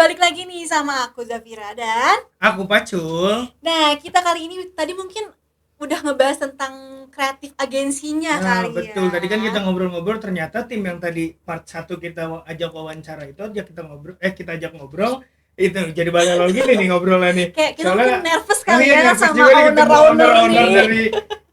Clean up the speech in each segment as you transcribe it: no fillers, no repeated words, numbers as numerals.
balik lagi nih sama aku Zafira dan Aku Pacul. nah kita kali ini tadi mungkin udah ngebahas tentang kreatif agensinya Nah, kali betul. ya. Tadi kan kita ngobrol-ngobrol, ternyata tim yang tadi part 1 kita ajak wawancara itu kita ajak ngobrol. Itu jadi balelo gini nih ngobrolnya nih. Kayak kita Soalnya mungkin nervous kali ya nervous sama juga nih ketemu owner-owner owner-owner nih. dari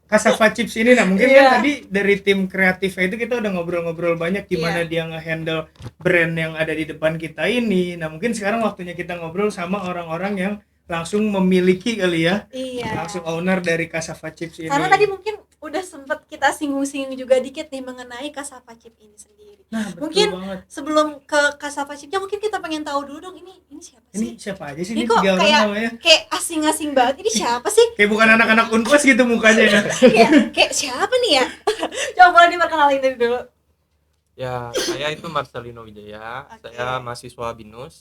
Cassava Chips ini. Nah, mungkin Iya. kan tadi dari tim kreatifnya itu kita udah ngobrol-ngobrol banyak gimana Iya. dia nge-handle brand yang ada di depan kita ini. Nah, mungkin sekarang waktunya kita ngobrol sama orang-orang yang langsung memiliki kali ya. Iya. Langsung owner dari Cassava Chips ini. Karena tadi mungkin udah sempet kita singgung-singgung juga dikit nih mengenai Cassava Chips ini sendiri. Nah, betul Mungkin banget. sebelum ke Cassava Chipsnya mungkin kita pengen tahu dulu dong ini siapa Ini sih? siapa aja sih? Ini Ini kok 3 orang kayak namanya. kayak asing-asing banget. Ini siapa sih? Kayak bukan anak-anak Unpas gitu mukanya ya. kayak siapa nih ya? Coba boleh diperkenalin dulu. Ya, saya itu Marcelino Wijaya. Oke. Saya mahasiswa BINUS.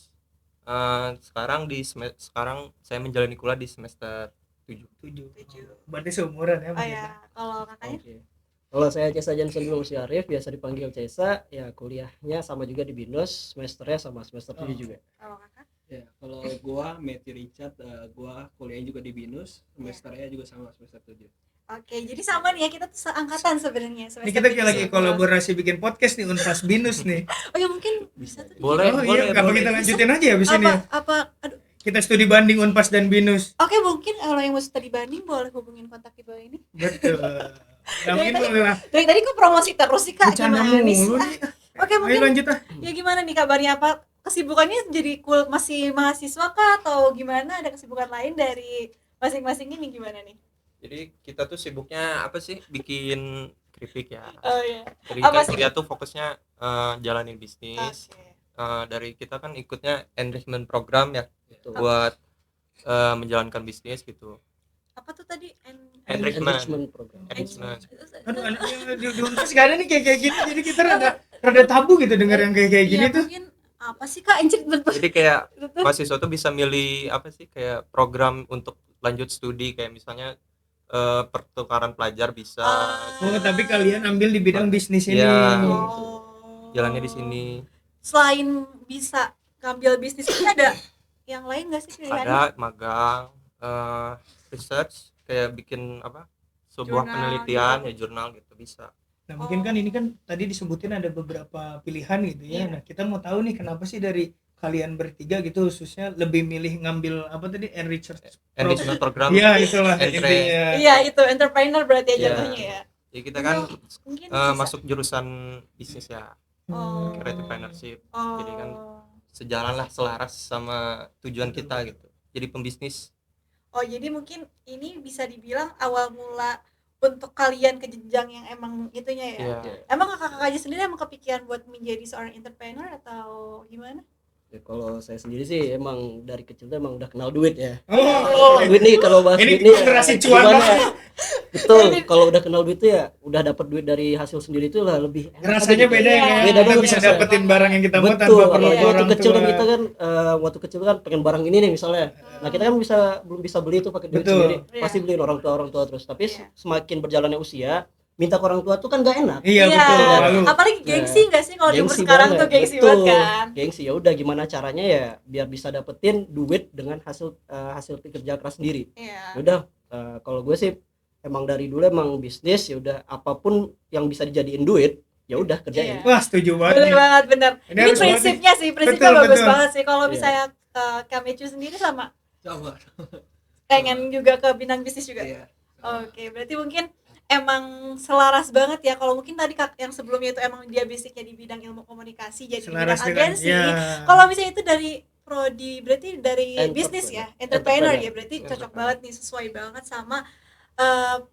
Sekarang saya menjalani kuliah di semester 7. 7. Berarti seumuran ya. Oh ya, kalau kakaknya? Oke. Kalau saya Cesa Jansen Musi Arif, biasa dipanggil Cesa, ya kuliahnya sama juga di BINUS, semesternya sama semester 7 juga. Kalau kakak? Ya, kalau gua Matthew Richard, gua kuliahnya juga di BINUS, semesternya juga sama semester 7. Oke, jadi sama nih ya, kita tuh seangkatan sebenarnya. Ini kita kayak lagi kolaborasi bikin podcast nih Unpas Binus nih. Oh ya mungkin bisa tuh. Boleh. Apa kita lanjutin aja ya abis ini ya? Aduh. Kita studi banding Unpas dan Binus. Oke, mungkin kalau yang mau studi banding boleh hubungin kontak di bawah ini. Betul. Nah, mungkin boleh lah. Dari tadi kok promosi terus sih Kak, Bercanda gimana nih? mulu nih. Oke, Ayo mungkin lanjut ah. ya gimana nih kabarnya, apa kesibukannya jadi masih mahasiswa kah atau gimana, ada kesibukan lain dari masing-masing ini gimana nih? Jadi kita tuh sibuknya apa sih? Bikin keripik ya. Oh iya. Jadi Apa kan sih? kita tuh fokusnya jalanin bisnis. Oke. Dari kita kan ikutnya enrichment program ya, Betul. buat menjalankan bisnis gitu. Apa tuh tadi? Enrichment program. Enrichment. Aduh, anaknya di Unpas gak ada nih kayak gini. Jadi kita rada tabu gitu denger yang kayak gini Iya, tuh. mungkin apa sih Kak? Anjir betul. Jadi kayak mahasiswa tuh bisa milih apa sih, kayak program untuk lanjut studi, kayak misalnya pertukaran pelajar bisa. Oh, tapi kalian ambil di bidang bisnis ini. Iya. Oh. Jalannya di sini. Selain bisa ngambil bisnis ini ada yang lain nggak sih pilihannya? Ada magang, research, kayak bikin apa, sebuah Jurnal penelitian gitu. ya, jurnal gitu bisa. Nah, mungkin kan ini kan tadi disebutin ada beberapa pilihan gitu ya. Iya. Nah, kita mau tahu nih kenapa sih dari kalian bertiga gitu khususnya lebih milih ngambil apa tadi Enrichment program. Iya, itulah Entre- intinya. Iya, itu entrepreneur berarti ya Iya. jatuhnya ya. Ya kita kan Mungkin bisa. masuk jurusan bisnis ya, Oh. entrepreneurship. Oh. Jadi kan sejalan lah, selaras sama tujuan kita gitu. Jadi pembisnis. Oh, jadi mungkin ini bisa dibilang awal mula untuk kalian ke jenjang yang emang itunya ya. Iya. Emang kakak-kakaknya sendiri emang kepikiran buat menjadi seorang entrepreneur atau gimana? Ya, kalau saya sendiri sih emang dari kecil tuh emang udah kenal duit ya. Oh, Duit nih, kalau bahas ini duit nih generasi cuan gimana banget. ya? Betul, kalau udah kenal duit tuh ya udah dapat duit dari hasil sendiri tuh lah lebih enak rasanya aja beda gitu. ya. Iya. Kita Beda bisa banget. dapetin barang yang kita mau Betul, tanpa perlu apalagi ke waktu orang kecil tua. kan kita kan waktu kecil kan pengen barang ini nih misalnya. Nah, kita kan belum bisa beli tuh pakai duit Betul. sendiri. Iya. Pasti beliin orang tua terus. Tapi Iya. semakin berjalannya usia, minta ke orang tua tuh kan gak enak. Iya, betul. Lalu Apalagi gengsi nggak sih kalau di umur Gengsi sekarang banget, tuh gengsi betul. banget kan? Gengsi, ya udah gimana caranya ya biar bisa dapetin duit dengan hasil kerja keras sendiri. Iya. Ya udah, kalau gue sih emang dari dulu emang bisnis, ya udah apapun yang bisa dijadiin duit ya udah kerjain. Iya. wah, setuju banget. Bener nih. banget, bener. Ini Ini harus prinsipnya sih, prinsipnya Betul, bagus betul. banget sih. Kalau Iya. misalnya Kamecu sendiri sama Sama. pengen juga ke bidang bisnis juga. Iya. Oke, berarti mungkin emang selaras banget ya. Kalau mungkin tadi Kak yang sebelumnya itu emang dia basicnya di bidang ilmu komunikasi, jadi di Selaras bidang dengan agensi. ya. Kalau misalnya itu dari prodi, berarti dari bisnis ya, entrepreneur ya, Entrepreneur. berarti cocok banget nih, sesuai banget sama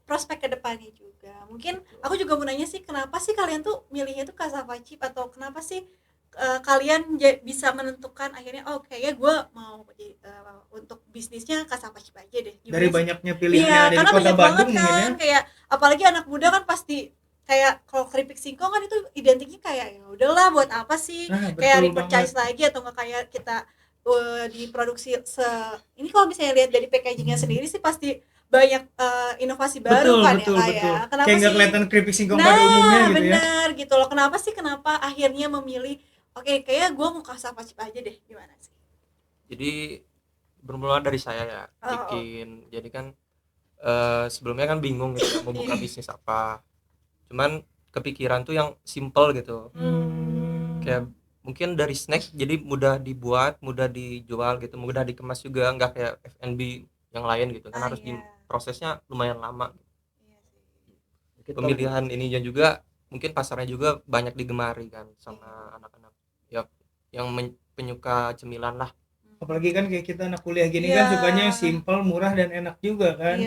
prospek kedepannya juga. Mungkin aku juga mau nanya sih, kenapa sih kalian tuh milihnya tuh Cassava Chip, atau kenapa sih kalian bisa menentukan akhirnya oh kayaknya gue mau untuk bisnisnya Cassava Chip aja deh. Gimana Dari sih? banyaknya pilihan Iya, yang ada di karena Kota banyak Bandung banget mungkin ya. kan, kayak apalagi anak muda kan pasti kayak kalau keripik singkong kan itu identiknya kayak ya udahlah buat apa sih, Nah, kayak betul repercise banget. lagi atau nggak kayak kita diproduksi ini kalau misalnya lihat dari packagingnya sendiri sih pasti banyak inovasi baru kan betul, ya Kak betul. ya. Kenapa Kayak nggak sih? kelihatan keripik singkong Nah, pada umumnya gitu ya. benar gitu loh. Kenapa akhirnya memilih oke, kayaknya gue mau Cassava Chip aja deh, gimana sih? Jadi bermula dari saya ya bikin. Jadi kan sebelumnya kan bingung gitu mau buka bisnis apa. Cuman kepikiran tuh yang simple gitu. Kayak mungkin dari snack jadi mudah dibuat, mudah dijual gitu, mudah dikemas juga, nggak kayak F&B yang lain gitu kan, harus prosesnya lumayan lama. Pemilihan ininya juga mungkin pasarnya juga banyak digemari kan sama anak-anak ya yang penyuka cemilan lah. Apalagi kan kayak kita anak kuliah gini kan sukanya yang simple, murah dan enak juga kan.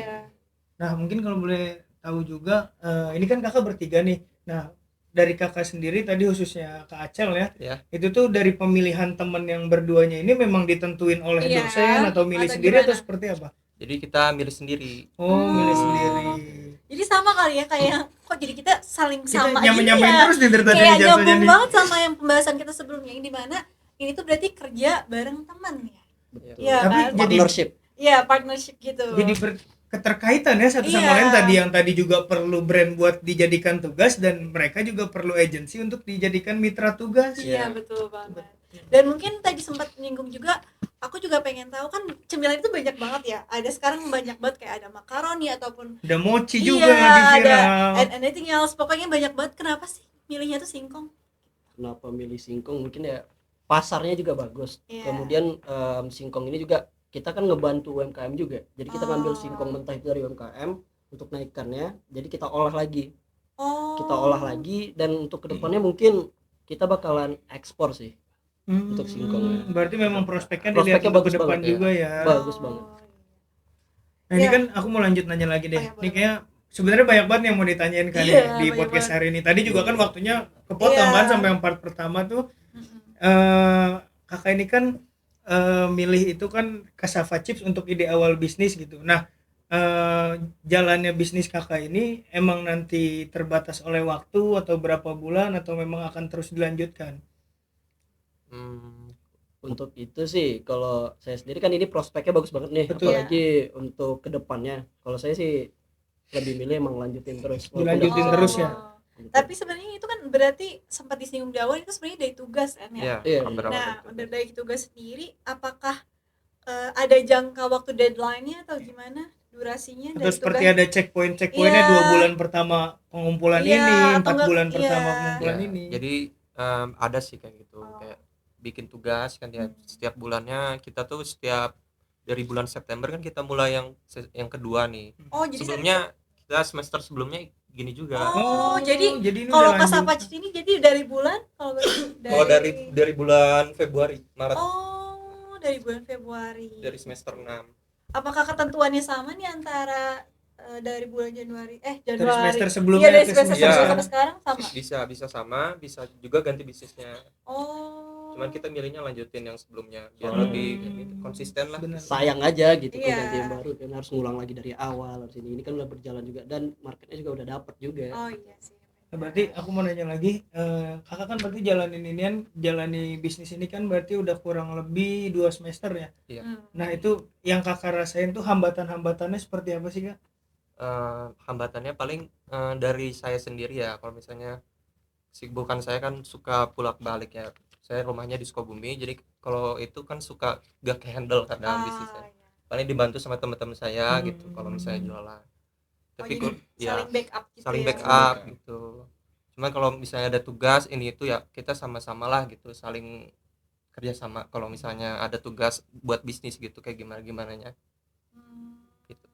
Nah mungkin kalau boleh tahu juga, ini kan kakak bertiga nih. Nah dari kakak sendiri tadi khususnya Kak Acel ya, itu tuh dari pemilihan teman yang berduanya ini memang ditentuin oleh dosen atau milih sendiri atau seperti apa? Jadi kita milih sendiri. Milih sendiri. Jadi sama kali ya, kayak kok jadi kita saling sama kita nyamain terus nih dari tadi kayak jatuhnya nyambung nih. banget sama yang pembahasan kita sebelumnya, yang dimana ini tuh berarti kerja bareng teman ya. Iya Tapi kan? jadi Partnership. Iya, partnership gitu. jadi keterkaitan ya satu sama lain, tadi yang tadi juga perlu brand buat dijadikan tugas dan mereka juga perlu agensi untuk dijadikan mitra tugas. Iya, betul banget. Dan mungkin tadi sempat nyinggung juga, aku juga pengen tahu kan cemilan itu banyak banget ya. Ada sekarang banyak banget kayak ada makaroni ataupun Ada mochi juga lagi ada viral. and anything else. Pokoknya banyak banget. Kenapa sih milihnya tuh singkong? Kenapa milih singkong? Mungkin ya pasarnya juga bagus. Iya. Kemudian singkong ini juga kita kan ngebantu UMKM juga. Jadi kita ngambil singkong mentah itu dari UMKM untuk naikkannya. Jadi kita olah lagi. Kita olah lagi, dan untuk kedepannya mungkin kita bakalan ekspor sih. Untuk singkongnya. Berarti memang prospeknya dilihat untuk ke depan juga ya. Bagus banget. Nah ini kan aku mau lanjut nanya lagi deh. Ini kayak sebenarnya banyak banget yang mau ditanyain kan di podcast hari ini. Tadi juga kan waktunya kepotong kan sampai yang part pertama tuh. Kakak ini kan milih itu kan Cassava Chips untuk ide awal bisnis gitu. Nah jalannya bisnis kakak ini emang nanti terbatas oleh waktu atau berapa bulan atau memang akan terus dilanjutkan? Untuk itu sih kalau saya sendiri kan ini prospeknya bagus banget nih. Betul. Apalagi untuk kedepannya. Kalau saya sih lebih milih emang lanjutin terus. Dilanjutin terus ya. Tapi sebenarnya itu kan berarti sempat disinggung di awal, itu sebenarnya dari tugas kan ya. Iya. Nah, dari tugas sendiri apakah ada jangka waktu deadline-nya atau gimana durasinya Atau dari seperti tugas? ada checkpointnya 2 bulan pertama pengumpulan ini, 4 bulan pertama pengumpulan ini. Jadi ada sih kayak gitu, kayak bikin tugas kan ya setiap bulannya. Kita tuh setiap dari bulan September kan kita mulai yang kedua nih. Jadi sebelumnya kita semester sebelumnya gini juga. Jadi ini kalau udah Cassava lanjut. Chips ini jadi dari bulan dari bulan Februari, Maret, dari bulan Februari. dari semester 6. Apakah ketentuannya sama nih antara dari bulan Januari Dari Januari semester sebelumnya dari ke semester semester sebelum sampai sekarang sama? Bisa sama, bisa juga ganti bisnisnya. Oh. Cuman kita milihnya lanjutin yang sebelumnya biar Oh. lebih gitu, konsisten lah. Benar. Sayang aja gitu Iya. kan ganti yang baru kan harus ngulang lagi dari awal. Harus ini kan udah berjalan juga dan marketnya juga udah dapet juga. Oh iya sih. Nah, berarti aku mau nanya lagi, kakak kan berarti jalani bisnis ini kan berarti udah kurang lebih 2 semester ya. Iya. Nah itu yang kakak rasain tuh hambatan-hambatannya seperti apa sih kak? Hambatannya paling dari saya sendiri ya. Kalau misalnya kesibukan saya kan suka bolak-balik ya. Saya rumahnya di Sukabumi, jadi kalau itu kan suka gak handle kadang bisnisnya. Paling dibantu sama teman-teman saya gitu kalau misalnya jualan. Tapi saling backup gitu. saling ya. backup gitu. Cuman kalau misalnya ada tugas ini itu ya kita sama-sama lah gitu, saling kerjasama. Kalau misalnya ada tugas buat bisnis gitu kayak gimananya gitu.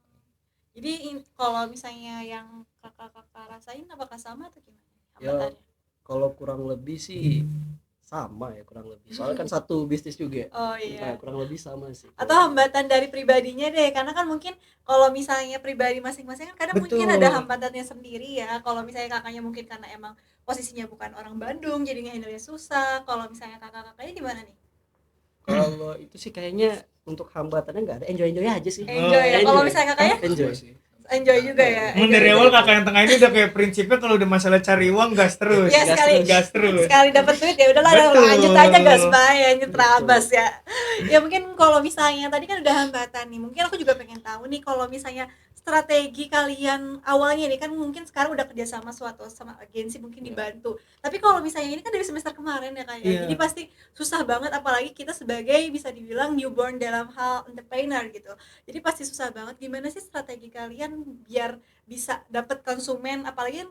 Jadi kalau misalnya yang kakak-kakak rasain apakah sama atau gimana Ya, hambatannya? kalau kurang lebih sih sama ya kurang lebih. Soalnya kan satu bisnis juga. Oh iya. Nah, kurang lebih sama sih. Atau hambatan dari pribadinya deh, karena kan mungkin kalau misalnya pribadi masing-masing kan kadang Betul. mungkin ada hambatannya sendiri ya. Kalau misalnya kakaknya mungkin karena emang posisinya bukan orang Bandung jadi ngehandle-nya susah. Kalau misalnya kakak-kakaknya gimana nih? Kalau itu sih kayaknya untuk hambatannya nggak ada, enjoy aja sih. Enjoy ya. Kalau misalnya kakaknya Enjoy. enjoy juga ya. Emang dari awal kakak yang tengah ini udah kayak prinsipnya kalau udah masalah cari uang gas terus. Ya, gas terus. sekali dapat duit ya udahlah Betul. lanjut aja gas ya nyerabas ya. Ya mungkin kalau misalnya tadi kan udah hambatan nih, mungkin aku juga pengen tahu nih kalau misalnya strategi kalian awalnya nih, kan mungkin sekarang udah kerja sama sama agensi mungkin dibantu, tapi kalau misalnya ini kan dari semester kemarin ya Kak ya, jadi pasti susah banget, apalagi kita sebagai bisa dibilang newborn dalam hal entrepreneur gitu, jadi pasti susah banget. Gimana sih strategi kalian biar bisa dapat konsumen, apalagi kan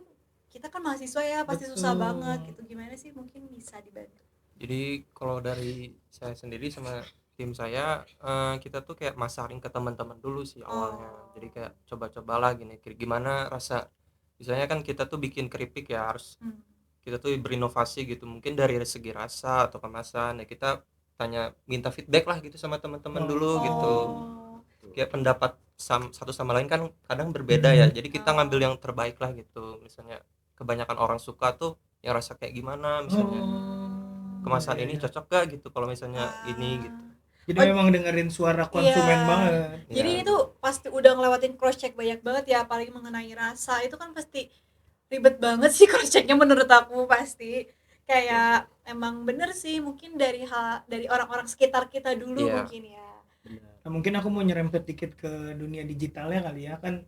kita kan mahasiswa ya, pasti susah banget gitu, gimana sih mungkin bisa dibantu? Jadi kalau dari saya sendiri sama tim saya, kita tuh kayak masarin ke teman-teman dulu sih awalnya. Jadi kayak coba-cobalah gini, gimana rasa, misalnya kan kita tuh bikin keripik ya, harus kita tuh berinovasi gitu, mungkin dari segi rasa atau kemasan ya, kita minta feedback lah gitu sama teman-teman dulu gitu. Kayak pendapat satu sama lain kan kadang berbeda ya, jadi kita ngambil yang terbaik lah gitu. Misalnya kebanyakan orang suka tuh yang rasa kayak gimana, misalnya kemasan ini cocok gak gitu kalau misalnya ini gitu. Jadi memang dengerin suara konsumen banget. Jadi itu pasti udah ngelewatin cross check banyak banget ya, apalagi mengenai rasa itu kan pasti ribet banget sih cross checknya menurut aku. Pasti kayak emang bener sih, mungkin dari orang-orang sekitar kita dulu mungkin ya. Nah, mungkin aku mau nyerempet dikit ke dunia digitalnya kali ya, kan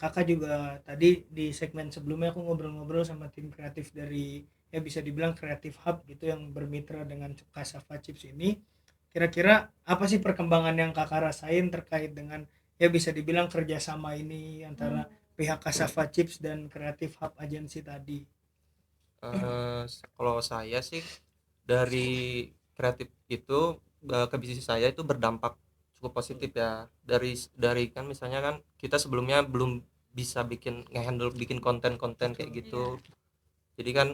kakak juga tadi di segmen sebelumnya aku ngobrol-ngobrol sama tim kreatif dari ya bisa dibilang Creative Hub gitu yang bermitra dengan Kasava Chips ini. Kira-kira apa sih perkembangan yang kakak rasain terkait dengan ya bisa dibilang kerjasama ini antara pihak Kasava Chips dan Creative Hub Agency tadi? Kalau saya sih dari kreatif itu ke bisnis saya itu berdampak cukup positif ya. Dari kan misalnya kan kita sebelumnya belum bisa nge-handle bikin konten-konten kayak gitu. Jadi kan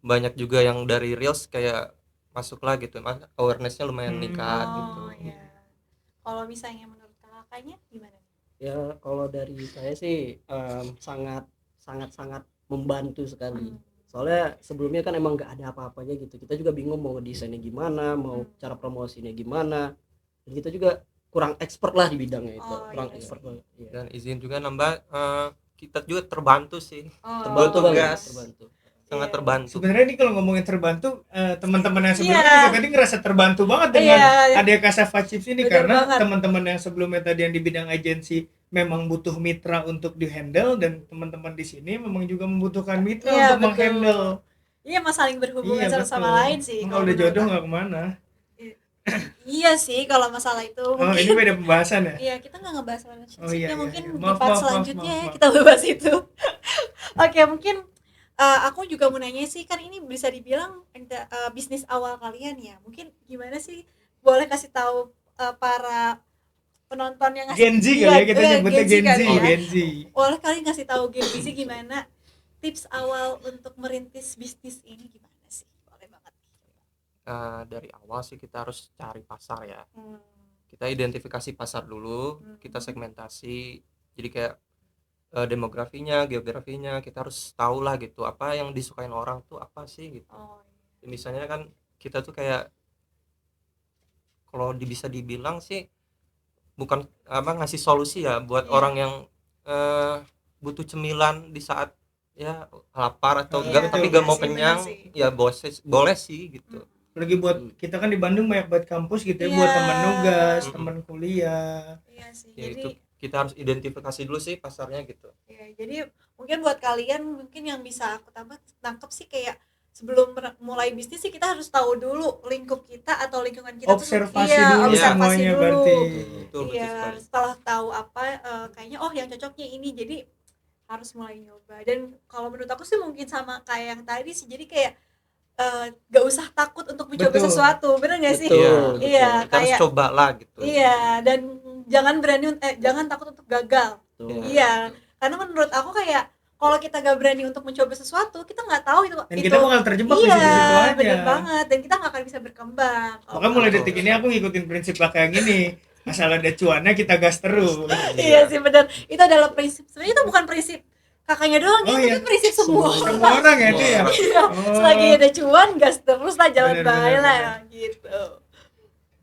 banyak juga yang dari reels kayak masuklah gitu, awarenessnya lumayan meningkat gitu. Kalau misalnya menurut kakaknya gimana? Ya kalau dari saya sih sangat membantu sekali. Soalnya sebelumnya kan emang nggak ada apa-apanya gitu, kita juga bingung mau desainnya gimana, mau cara promosinya gimana, dan kita juga kurang expert lah di bidangnya itu, expert banget. Dan izin juga nambah, kita juga terbantu sih, terbantu banget, sangat terbantu. Sebenarnya ini kalau ngomongin terbantu, teman-teman yang sebelumnya juga tadi ngerasa terbantu banget dengan ada Kasava Chips ini. Bener, karena teman-teman yang sebelumnya tadi yang di bidang agensi memang butuh mitra untuk di-handle, dan teman-teman di sini memang juga membutuhkan mitra untuk meng-handle. Iya, mas saling berhubungan satu sama lain sih. Kalau udah jodoh nggak kemana. Iya sih kalau masalah itu. Mungkin, ini beda pembahasan ya? Iya, kita nggak ngebahas relationship. Iya, mungkin iya. Di part selanjutnya maaf. Kita bahas itu. Oke, mungkin aku juga mau nanya sih, kan ini bisa dibilang bisnis awal kalian ya. Mungkin gimana sih, boleh kasih tahu para penonton yang Gen Z kali ya, kita nyebutnya Gen Z. Boleh kalian ngasih tahu Gen Z gimana tips awal untuk merintis bisnis ini gimana? Dari awal sih kita harus cari pasar ya. Kita identifikasi pasar dulu, kita segmentasi. Jadi kayak demografinya, geografinya kita harus tahu lah gitu, apa yang disukain orang tuh apa sih gitu. Misalnya kan kita tuh kayak kalau bisa dibilang sih bukan ngasih solusi ya buat orang yang butuh cemilan di saat ya lapar atau enggak, tapi gak mau kenyang ya boleh sih gitu. Lagi buat kita kan di Bandung banyak buat kampus gitu ya, buat teman nugas, teman kuliah. Iya sih. Ya, jadi itu kita harus identifikasi dulu sih pasarnya gitu. Ya, jadi mungkin buat kalian mungkin yang bisa aku tangkap sih, kayak sebelum mulai bisnis sih kita harus tahu dulu lingkup kita atau lingkungan kita observasi dulu semuanya berarti. Iya, setelah tahu apa kayaknya yang cocoknya ini, jadi harus mulai nyoba. Dan kalau menurut aku sih mungkin sama kayak yang tadi sih, jadi kayak gak usah takut untuk mencoba sesuatu, bener gak sih? Iya, kita harus coba lah gitu. Iya, dan jangan takut untuk gagal. Iya, karena menurut aku kayak kalau kita gak berani untuk mencoba sesuatu, kita nggak tahu itu. Dan kita bakal terjebak di situ aja. Bener banget, dan kita nggak akan bisa berkembang. Makanya mulai detik ini aku ngikutin prinsip kakak yang ini, asal ada cuannya kita gas terus. Iya sih benar, itu adalah prinsip. Sebenarnya itu bukan prinsip kakaknya doang, itu prinsip semua orang ya itu ya. Selagi ada cuan, gas terus lah, jalan baik lah gitu.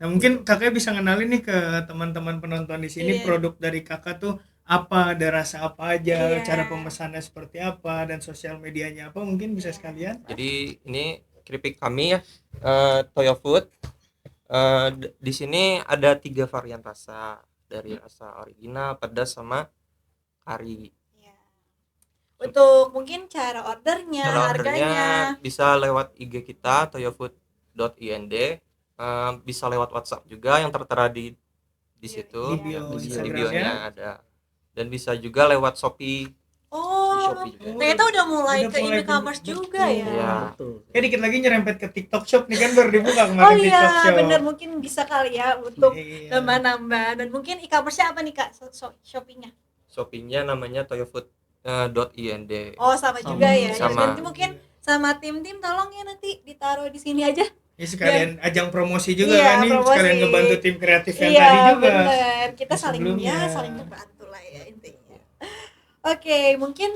Nah mungkin kakak bisa ngenalin nih ke teman-teman penonton di sini produk dari kakak tuh apa, ada rasa apa aja, cara pemesannya seperti apa, dan sosial medianya apa, mungkin bisa sekalian. Jadi ini keripik kami ya, Toyo Food. Di sini ada 3 varian rasa, dari rasa original, pedas, sama hari. Ya. Untuk mungkin cara ordernya, Cara harganya ordernya bisa lewat IG kita toyofood.ind, bisa lewat WhatsApp juga yang tertera di situ, Di bio di Instagramnya. bionya ada, dan bisa juga lewat Shopee. Oh, Di Shopee juga. ternyata udah mulai Udah ke mulai e-commerce ke- juga ya. Iya. Betul. Ya dikit lagi nyerempet ke TikTok Shop nih kan baru dibuka kemarin Oh TikTok iya, Shop. bener, mungkin bisa kali ya untuk Iya. nambah-nambah. Dan mungkin e-commerce-nya apa nih Kak? Shopee-nya? Shopee-nya namanya toyofood.ind. Oh, sama juga ya. Sama. Ya, nanti mungkin sama tim-tim tolong ya nanti ditaruh di sini aja. Ya sekalian ajang promosi juga Iya, kan nih, promosi. sekalian ngebantu tim kreatif yang Iya, tadi juga. bener. Kita Yang saling sebelumnya. saling membantu lah ya intinya. Oke, mungkin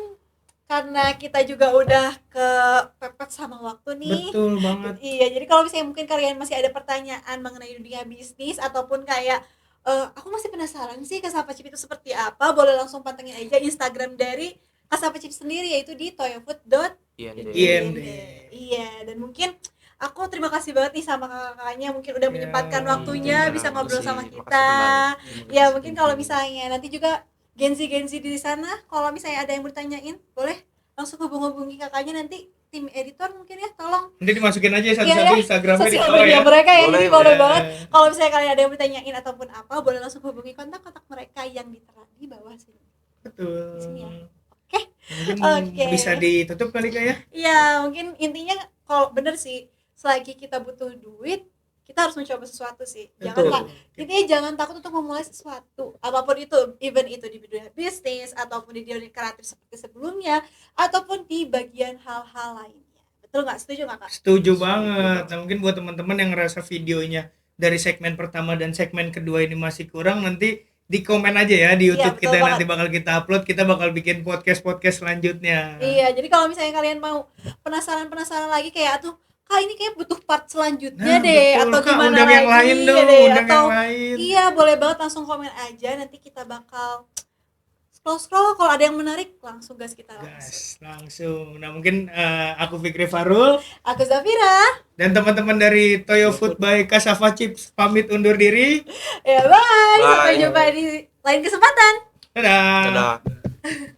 karena kita juga udah kepepet sama waktu nih. Betul banget. Iya, jadi kalau misalnya mungkin kalian masih ada pertanyaan mengenai dunia bisnis ataupun kayak aku masih penasaran sih Kasava Chip itu seperti apa, boleh langsung pantengin aja Instagram dari Kasava Chip sendiri, yaitu di toyofood.ind. IND. Iya, dan mungkin aku terima kasih banget nih sama kakak-kakaknya, mungkin udah Ya, menyempatkan waktunya iya, bisa ngobrol makasih, sama makasih kita. kembali. Ya mungkin kalau misalnya nanti juga Genzi di sana, kalau misalnya ada yang bertanyain, boleh langsung hubungi kakaknya, nanti tim editor mungkin ya, tolong Nanti dimasukin aja satu-satu Iya, Instagramnya di sosial bawah media ya. mereka ya, Boleh, jadi boleh ya. banget. Kalau misalnya kalian ada yang bertanyain ataupun apa, boleh langsung hubungi kontak mereka yang ditera di bawah sini. Betul. Di sini ya. Oke. Mungkin Oke. bisa ditutup kali Kak ya. Iya, mungkin intinya kalau bener sih, selagi kita butuh duit, kita harus mencoba sesuatu sih. Betul. Intinya jangan takut untuk memulai sesuatu, apapun itu, even itu di dunia bisnis ataupun di dunia kreatif seperti sebelumnya, ataupun di bagian hal-hal lainnya. Betul nggak? Setuju nggak Kak? Setuju banget. Nah, mungkin buat teman-teman yang ngerasa videonya dari segmen pertama dan segmen kedua ini masih kurang, nanti di komen aja ya di YouTube betul kita, banget. nanti bakal kita upload, kita bakal bikin podcast selanjutnya. Iya, jadi kalau misalnya kalian mau penasaran lagi kayak tuh, Kak ini kayak butuh part selanjutnya Nah, deh, betul, atau Kak, gimana undang lagi yang lain dong, deh, undang atau yang lain. iya boleh banget langsung komen aja, nanti kita bakal scroll kalau ada yang menarik langsung gas kita langsung. Gas, langsung. Nah, mungkin aku Fikri Farul Aku Zafira, dan teman-teman dari Toyo Food by Kasava Chips pamit undur diri. ya bye, sampai Bye. jumpa di lain kesempatan. Dadah. Dadah.